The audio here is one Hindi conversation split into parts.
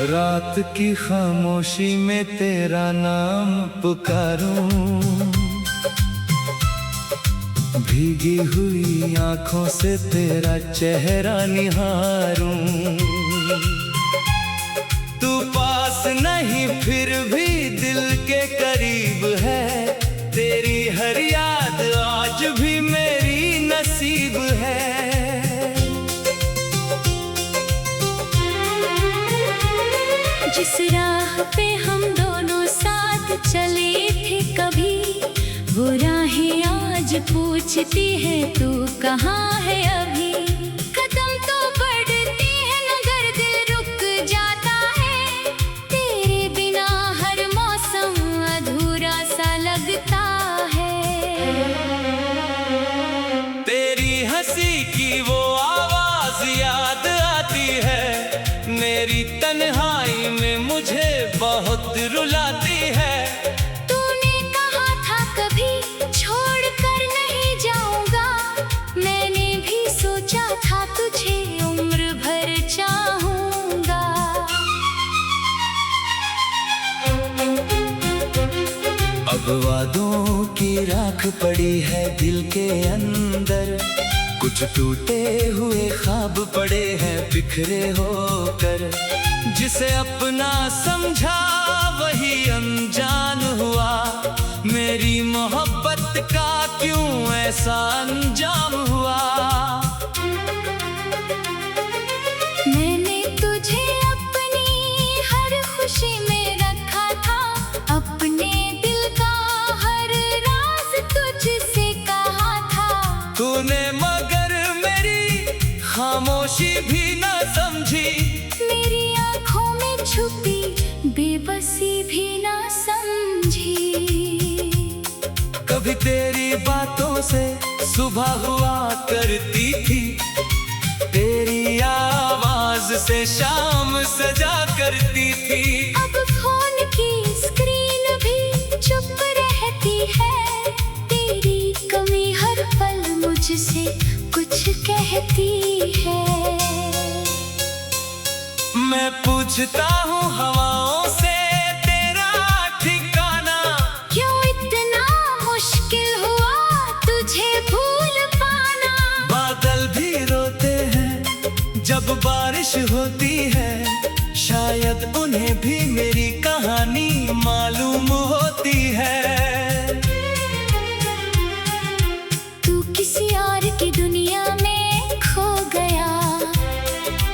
रात की खामोशी में तेरा नाम पुकारूं, भीगी हुई आंखों से तेरा चेहरा निहारूं। तू पास नहीं फिर भी दिल के करीब है, तेरी हर याद आज भी मेरी नसीब है। जिस राह पे हम दोनों साथ चले थे कभी, वो राहें आज पूछती है तू कहाँ है अभी। कदम तो बढ़ते हैं मगर दिल रुक जाता है, तेरे बिना हर मौसम अधूरा सा लगता है। तेरी हंसी की वो आवाज याद आती है, मेरी तन्हाई में मुझे बहुत रुलाती है। तूने कहा था कभी छोड़ कर नहीं जाऊंगा, मैंने भी सोचा था तुझे उम्र भर चाहूंगा। अब वादों की राख पड़ी है दिल के अंदर, कुछ टूटे हुए ख्वाब पड़े हैं बिखरे होकर। जिसे अपना समझा वही अनजान हुआ, मेरी मोहब्बत का क्यों ऐसा अंजाम हुआ। मैंने तुझे अपनी हर खुशी में रखा था, अपने दिल का हर राज तुझसे कहा था। तूने मगर मेरी खामोशी भी न समझी, मेरी आँखों में छुपी बेबसी भी ना समझी। कभी तेरी बातों से सुबह हुआ करती थी, तेरी आवाज से शाम सजा करती थी। अब फोन की स्क्रीन भी चुप रहती है, तेरी कमी हर पल मुझसे कुछ कहती है। मैं पूछता हूँ हवाओं से तेरा ठिकाना, क्यों इतना मुश्किल हुआ तुझे भूल पाना। बादल भी रोते हैं जब बारिश होती है, शायद उन्हें भी मेरी कहानी मालूम होती है। तू किसी और की दुनिया में खो गया,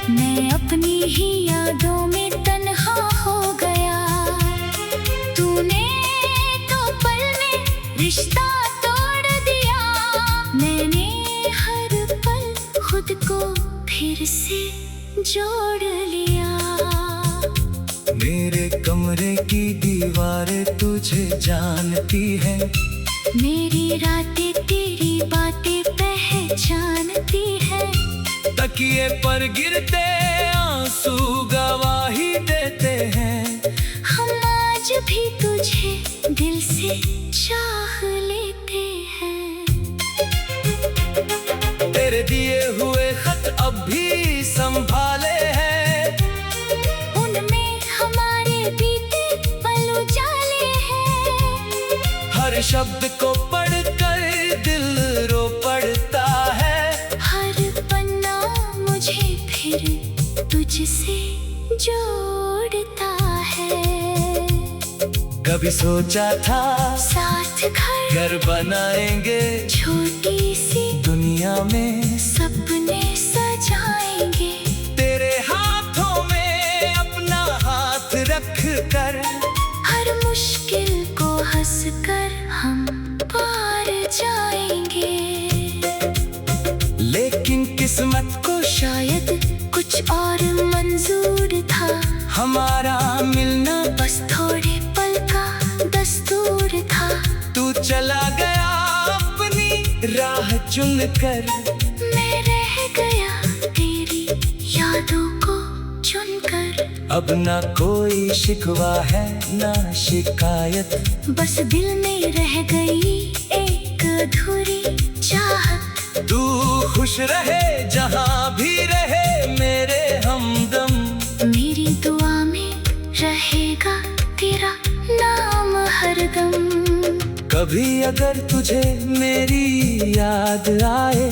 मैं अपनी ही यादों में तन्हा हो गया। तूने तो पल में रिश्ता तोड़ दिया, मैंने हर पल खुद को फिर से जोड़ लिया। मेरे कमरे की दीवारें तुझे जानती हैं, मेरी रातें तेरी बातें पहचानती है। तकिए पर गिरते आंसू गवाही देते हैं, हम आज भी तुझे दिल से चाह लेते हैं। तेरे दिए हुए खत अब भी संभाले हैं, उनमें हमारे बीते पल उजाले हैं। हर शब्द को पढ़कर दिल रो पड़ता है, हर पन्ना मुझे फिर तुझसे जोड़ता है। कभी सोचा था साथ घर बनाएंगे, छोटी सी दुनिया में सपने सजाएंगे। तेरे हाथों में अपना हाथ रख कर, हर मुश्किल को हंस कर हम पार जाएंगे। लेकिन किस्मत को शायद कुछ और मंजूर था, हमारा मिलना बस थोड़े पल का दस्तूर था। तू चला गया अपनी राह चुन कर, मैं रह गया तेरी यादों को चुनकर। अब ना कोई शिकवा है ना शिकायत, बस दिल में रह गई एक अधूरी चाहत। तू खुश रहे जहाँ भी रहे मेरे हमदम, मेरी दुआ में कभी अगर तुझे मेरी याद आए,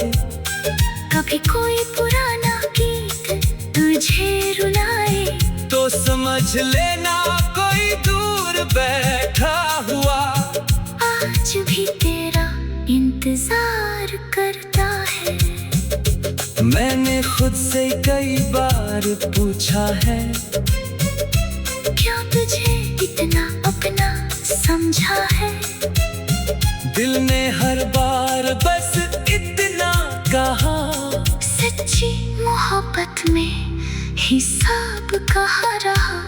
कभी कोई पुराना गीत तुझे रुलाए, तो समझ लेना कोई दूर बैठा हुआ आज भी तेरा इंतजार करता है। मैंने खुद से कई बार पूछा है, क्या तुझे इतना अपना समझा है? दिल ने हर बार बस इतना कहा, सच्ची मोहब्बत में हिसाब कहाँ रहा।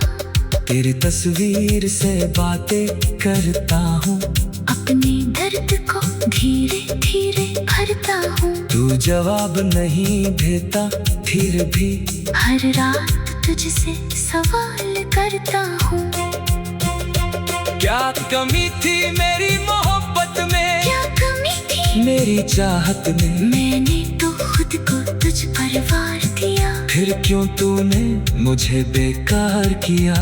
तेरी तस्वीर से बातें करता हूँ, अपने दर्द को धीरे धीरे भरता हूँ। तू जवाब नहीं देता फिर भी हर रात तुझसे सवाल करता हूँ। क्या कमी थी मेरी मोहब्बत में, क्या कमी थी मेरी चाहत में? मैंने तो खुद को तुझ पर वार दिया, फिर क्यों तूने मुझे बेकार किया?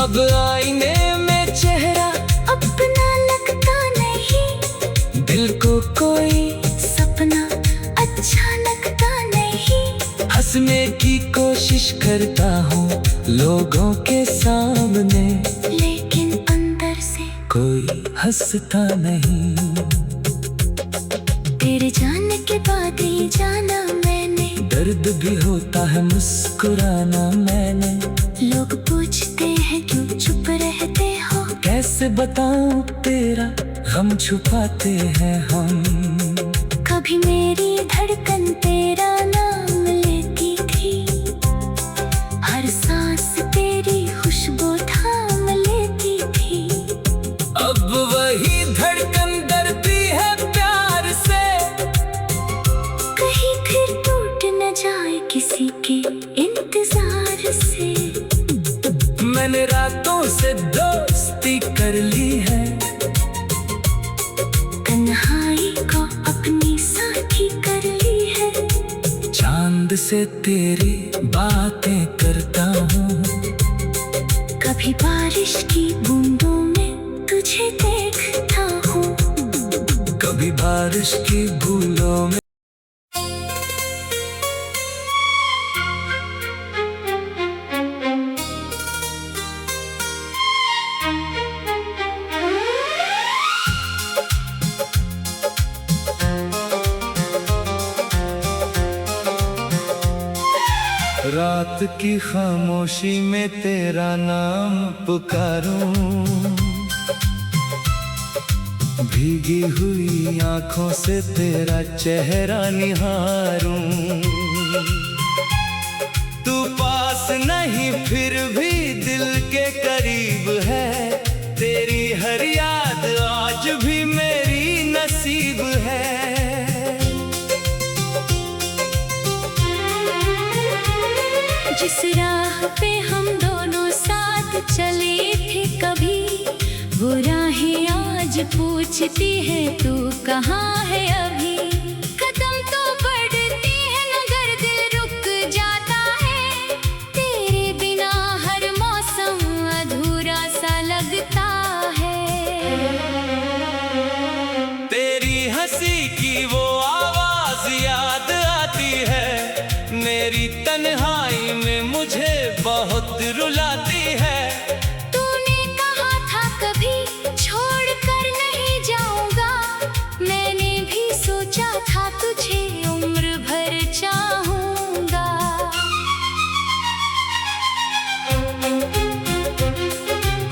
अब आईने में चेहरा अपना लगता नहीं, दिल को कोई सपना अच्छा लगता नहीं। हंसने की कोशिश करता हूँ लोगों के सामने, लेकिन अंदर से कोई हंसता नहीं। तेरे जाने के बाद ये जाना मैंने, दर्द भी होता है मुस्कुराना मैंने। लोग पूछते हैं क्यों चुप रहते हो, कैसे बताऊं तेरा गम छुपाते हैं हम। कभी मेरी धड़कन तेरा नाम लेती थी, हर सांस तेरी खुशबू थाम लेती थी। अब वही धड़कन डरती है प्यार से, कहीं फिर टूट न जाए किसी के इंतजार से। मैंने रातों से दोस्ती कर ली है, तन्हाई को अपनी साथी कर ली है। चांद से तेरी बातें करता हूँ, कभी बारिश की बूंदों में तुझे देखता हूँ, कभी बारिश की बूंदों में। रात की खामोशी में तेरा नाम पुकारूं, भीगी हुई आंखों से तेरा चेहरा निहारूं। तू पास नहीं फिर भी दिल के करीब है, तेरी हर याद आज भी मेरी नसीब है। जिस राह पे हम दोनों साथ चले थे कभी, वो राहें आज पूछती है तू कहाँ है अभी। कदम तो बढ़ते हैं मगर दिल रुक जाता है, तेरे बिना हर मौसम अधूरा सा लगता है। तेरी हंसी की वो आवाज याद आती है, मेरी तन्हाई में मुझे बहुत रुलाती है। तूने कहा था कभी छोड़ कर नहीं जाऊंगा, मैंने भी सोचा था तुझे उम्र भर चाहूंगा।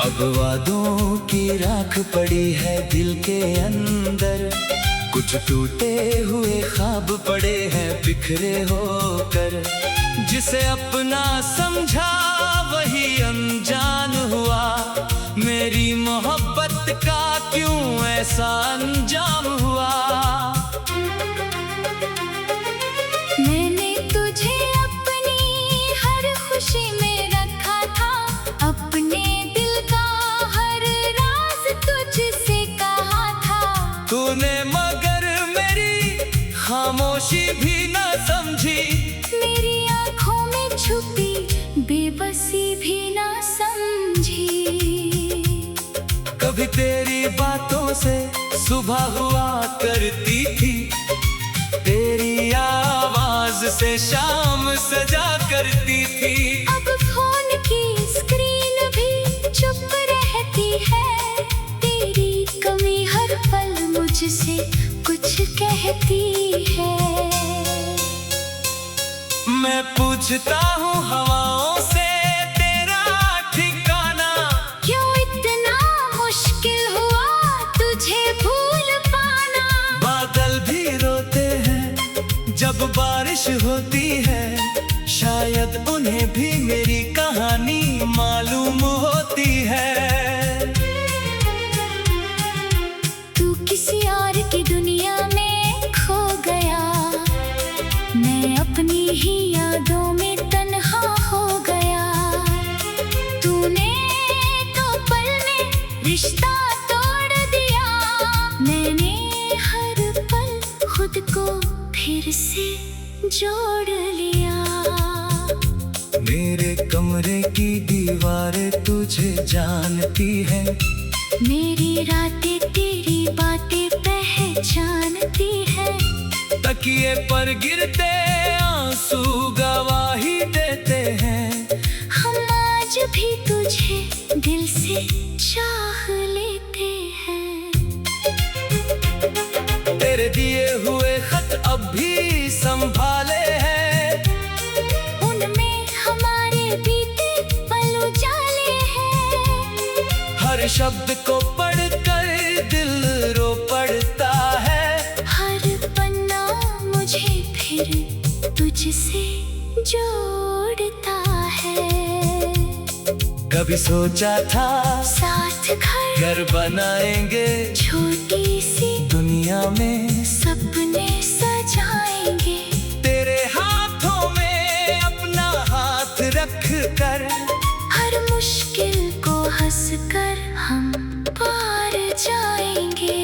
अब वादों की राख पड़ी है दिल के अंदर, कुछ टूटे हुए ख्वाब पड़े हैं बिखरे होकर। जिसे अपना समझा वही अनजान हुआ, मेरी मोहब्बत का क्यों ऐसा अंजाम हुआ। मैंने तुझे अपनी हर खुशी में रखा था, अपने दिल का हर राज तुझसे कहा था। तूने मगर मेरी खामोशी भी न समझी, मेरी आँखों में छुपी बेबसी भी ना समझी। कभी तेरी बातों से सुबह हुआ करती थी, तेरी आवाज से शाम सजा करती थी। अब फोन की स्क्रीन भी चुप रहती है, तेरी कमी हर पल मुझसे कुछ कहती है। मैं पूछता हूँ हवाओं से तेरा ठिकाना, क्यों इतना मुश्किल हुआ तुझे भूल पाना। बादल भी रोते हैं जब बारिश होती है, शायद उन्हें भी मेरी कहानी मालूम होती है। तू किसी और की दुनिया में खो गया, मैं अपनी ही यादों में तन्हा हो गया। तूने तो पल में रिश्ता तोड़ दिया, मैंने हर पल खुद को फिर से जोड़ लिया। मेरे कमरे की दीवारें तुझे जानती है, मेरी रातें तेरी बातें पहचानती है। तकिए पर गिरते आंसू गवाही देते हैं, हम आज भी तुझे दिल से चाह लेते हैं। तेरे दिए हुए खत अब भी संभाले हैं, उनमें हमारे बीते पल उजाले हैं। हर शब्द को पढ़कर दिल रो पड़ता है, हर पन्ना मुझे फिर तुझसे जोड़ता है। कभी सोचा था साथ घर बनाएंगे, छोटी सी दुनिया में सपने सजाएंगे। तेरे हाथों में अपना हाथ रख कर, हर मुश्किल को हंस कर हम पार जाएंगे।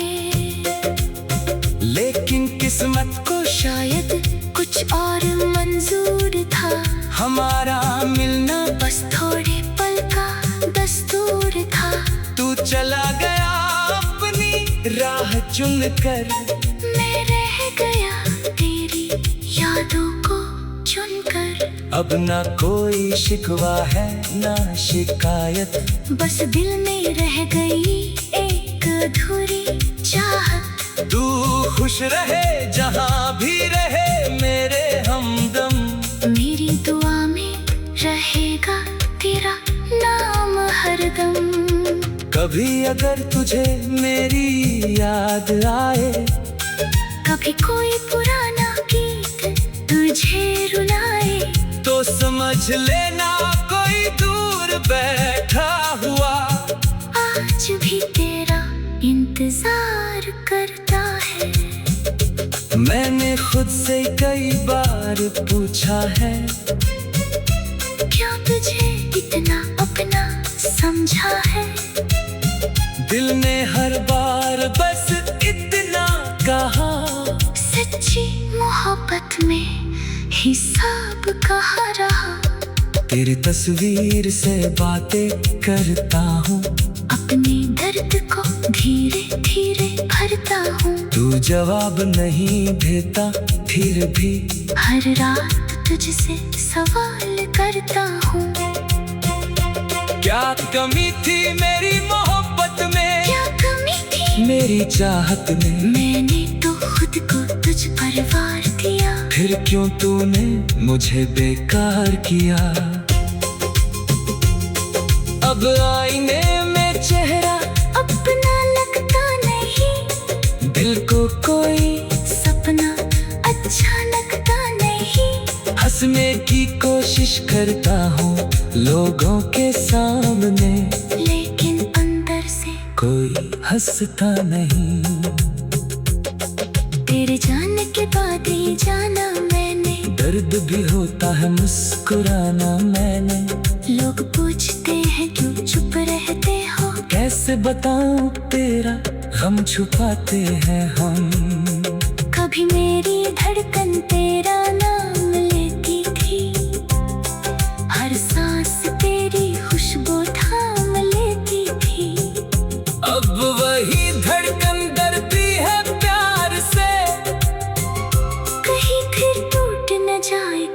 लेकिन किस्मत को शायद कुछ और मंजूर था, हमारा मिलना बस थोड़े पल का दस्तूर था। तू चला गया अपनी राह चुनकर, मैं रह गया तेरी यादों को चुनकर। अब ना कोई शिकवा है ना शिकायत, बस दिल में रह गई एक अधूरी चाहत। तू खुश रहे जहाँ भी रहे मेरे हमदम, मेरी दुआ में रहेगा तेरा नाम हरदम। कभी अगर तुझे मेरी याद आए, कभी कोई पुराना गीत तुझे रुलाए, तो समझ लेना कोई दूर बैठा हुआ आज भी तेरा इंतजार करता है। मैंने खुद से कई बार पूछा है, क्या तुझे इतना अपना समझा है। दिल ने हर बार बस इतना कहा, सच्ची मोहब्बत में हिसाब कहाँ रहा। तेरी तस्वीर से बातें करता हूँ, अपने दर्द को धीरे धीरे भरता हूँ। तू जवाब नहीं देता फिर भी हर रात तुझसे सवाल करता हूँ। क्या कमी थी मेरी मोहब्बत में, क्या कमी थी मेरी चाहत में, मैंने तो खुद को तुझ पर वार दिया। फिर क्यों तूने मुझे बेकार किया। अब आईने में चेहरा अपना लगता नहीं, दिल को कोई सपना अच्छा लगता नहीं। हंसने की कोशिश करता हूँ लोगों के सामने, लेकिन अंदर से कोई हंसता नहीं। तेरे जाने के बाद ही जाना मैंने, दर्द भी होता है मुस्कुराना मैंने। लोग पूछते हैं क्यों चुप रहते हो, कैसे बताऊं तेरा गम छुपाते हैं हम। कभी मेरी धड़कन तेरा नाम लेती थी, हर सांस तेरी खुशबू थाम लेती थी। अब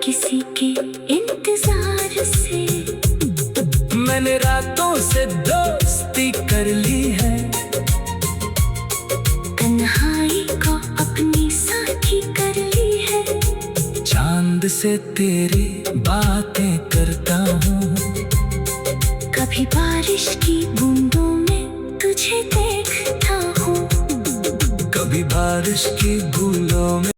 किसी के इंतजार से। मैंने रातों से दोस्ती कर ली है, तन्हाई को अपनी साथी कर ली है। चांद से तेरी बातें करता हूँ, कभी बारिश की बूंदों में तुझे देखता हूँ, कभी बारिश की बूंदों में